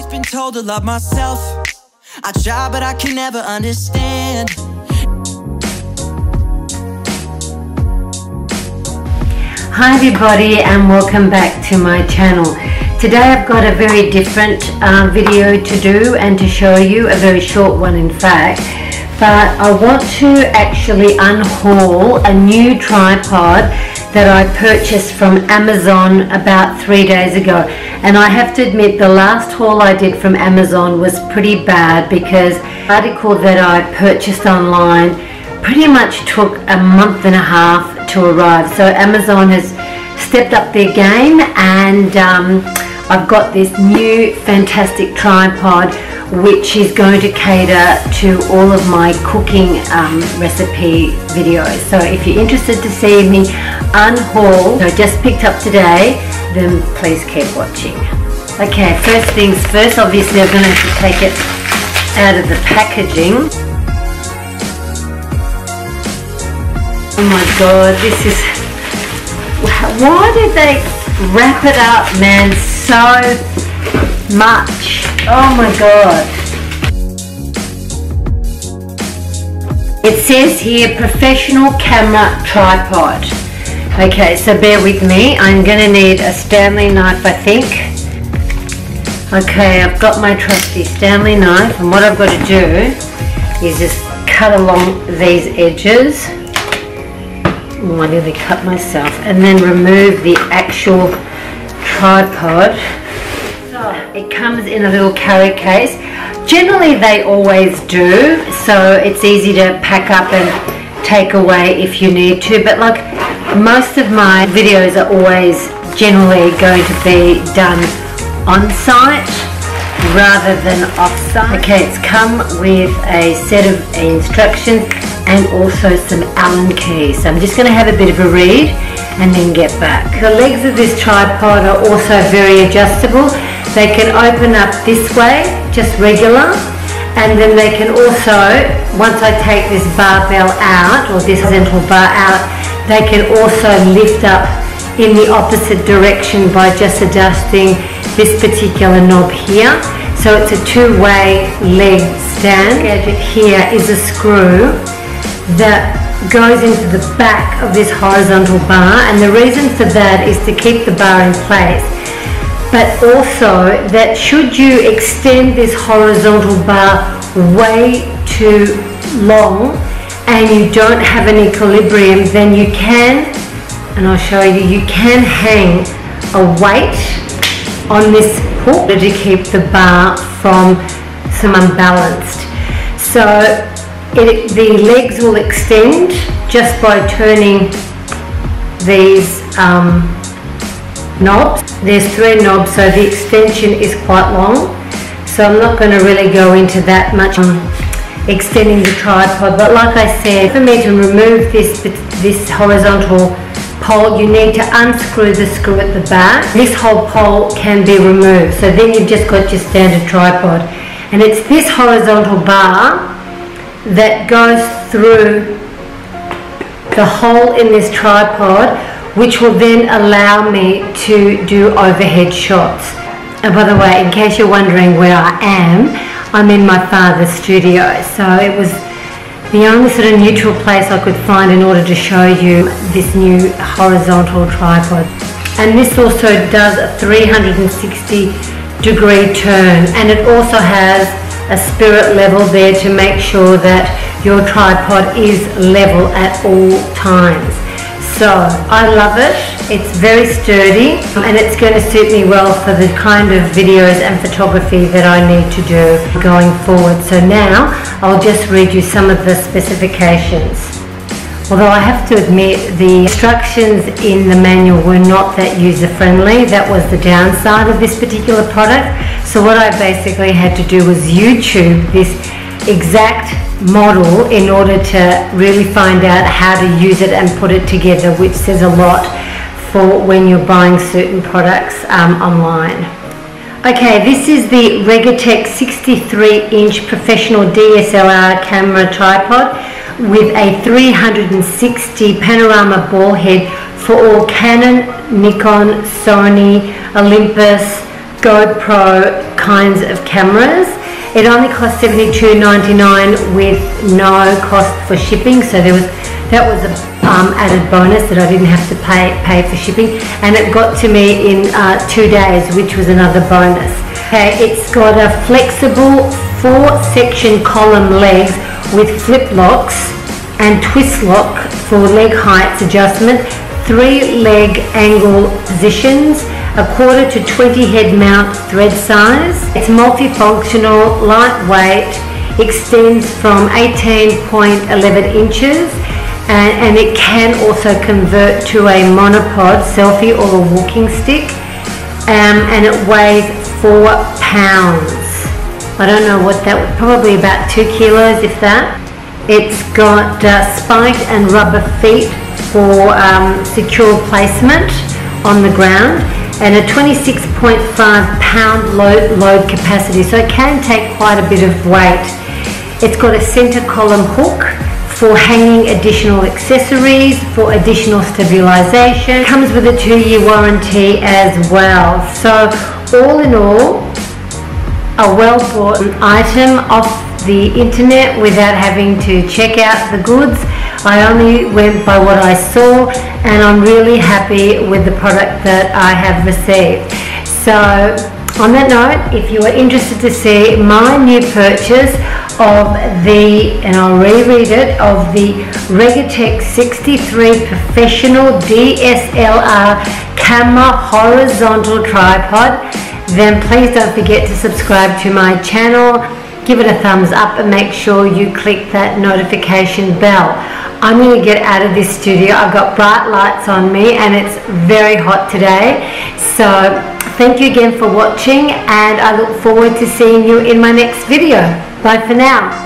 always been told to love myself. I try, but I can never understand. Hi everybody, and welcome back to my channel. Today I've got a very different video to do and to show you, a very short one in fact. But I want to actually unhaul a new tripod that I purchased from Amazon about 3 days ago. And I have to admit, the last haul I did from Amazon was pretty bad because the article that I purchased online pretty much took a month and a half to arrive. So Amazon has stepped up their game, and I've got this new fantastic tripod which is going to cater to all of my cooking recipe videos. So if you're interested to see me unhaul, so just picked up today, then please keep watching. Okay, first things first, obviously I'm going to have to take it out of the packaging. Oh my god, this is... Why did they wrap it up, man, so much? Oh my god. It says here, professional camera tripod. Okay, so bear with me. I'm going to need a Stanley knife, I think. Okay, I've got my trusty Stanley knife, and what I've got to do is just cut along these edges. Oh, I nearly cut myself. And then remove the actual tripod. So it comes in a little carry case. Generally they always do, so it's easy to pack up and take away if you need to, but like most of my videos are always generally going to be done on site rather than off site. Okay, it's come with a set of instructions and also some Allen keys. So I'm just going to have a bit of a read and then get back. The legs of this tripod are also very adjustable. They can open up this way, just regular, and then they can also, once I take this barbell out, or this horizontal bar out, they can also lift up in the opposite direction by just adjusting this particular knob here. So it's a two-way leg stand. The gadget here is a screw that goes into the back of this horizontal bar, and the reason for that is to keep the bar in place, but also that should you extend this horizontal bar way too long and you don't have an equilibrium, then you can, and I'll show you, you can hang a weight on this hook to keep the bar from some unbalanced. So the legs will extend just by turning these knobs. There's 3 knobs, so the extension is quite long. So I'm not going to really go into that much extending the tripod, but like I said, for me to remove this horizontal pole, you need to unscrew the screw at the back. This whole pole can be removed, so then you've just got your standard tripod. And it's this horizontal bar that goes through the hole in this tripod, which will then allow me to do overhead shots. And by the way, in case you're wondering where I am, I'm in my father's studio. So it was the only sort of neutral place I could find in order to show you this new horizontal tripod. And this also does a 360-degree turn, and it also has a spirit level there to make sure that your tripod is level at all times. So I love it. It's very sturdy, and it's going to suit me well for the kind of videos and photography that I need to do going forward. So now I'll just read you some of the specifications. Although I have to admit, the instructions in the manual were not that user-friendly. That was the downside of this particular product. So what I basically had to do was YouTube this exact model in order to really find out how to use it and put it together, which says a lot for when you're buying certain products online. Okay, this is the Regatech 63-inch professional DSLR camera tripod with a 360 panorama ball head for all Canon, Nikon, Sony, Olympus, GoPro kinds of cameras. It only cost $72.99 with no cost for shipping, so that was a added bonus that I didn't have to pay for shipping, and it got to me in 2 days, which was another bonus. Okay, it's got a flexible 4-section column legs with flip locks and twist lock for leg heights adjustment, 3 leg angle positions, a 1/4 to 20 head mount thread size. It's multifunctional, lightweight, extends from 18.11 inches, and it can also convert to a monopod, selfie or a walking stick, and it weighs 4 pounds. I don't know what that would, probably about 2 kilos if that. It's got spiked and rubber feet for secure placement on the ground, and a 26.5 pound load capacity, so it can take quite a bit of weight. It's got a center column hook for hanging additional accessories, for additional stabilization. It comes with a 2-year warranty as well. So all in all, a well bought item off the internet without having to check out the goods. I only went by what I saw, and I'm really happy with the product that I have received. So on that note, if you are interested to see my new purchase of the, and I'll reread it, of the Regatech 63 Professional DSLR Camera Horizontal Tripod, then please don't forget to subscribe to my channel, give it a thumbs up, and make sure you click that notification bell. I'm going to get out of this studio. I've got bright lights on me and it's very hot today. So thank you again for watching, and I look forward to seeing you in my next video. Bye for now.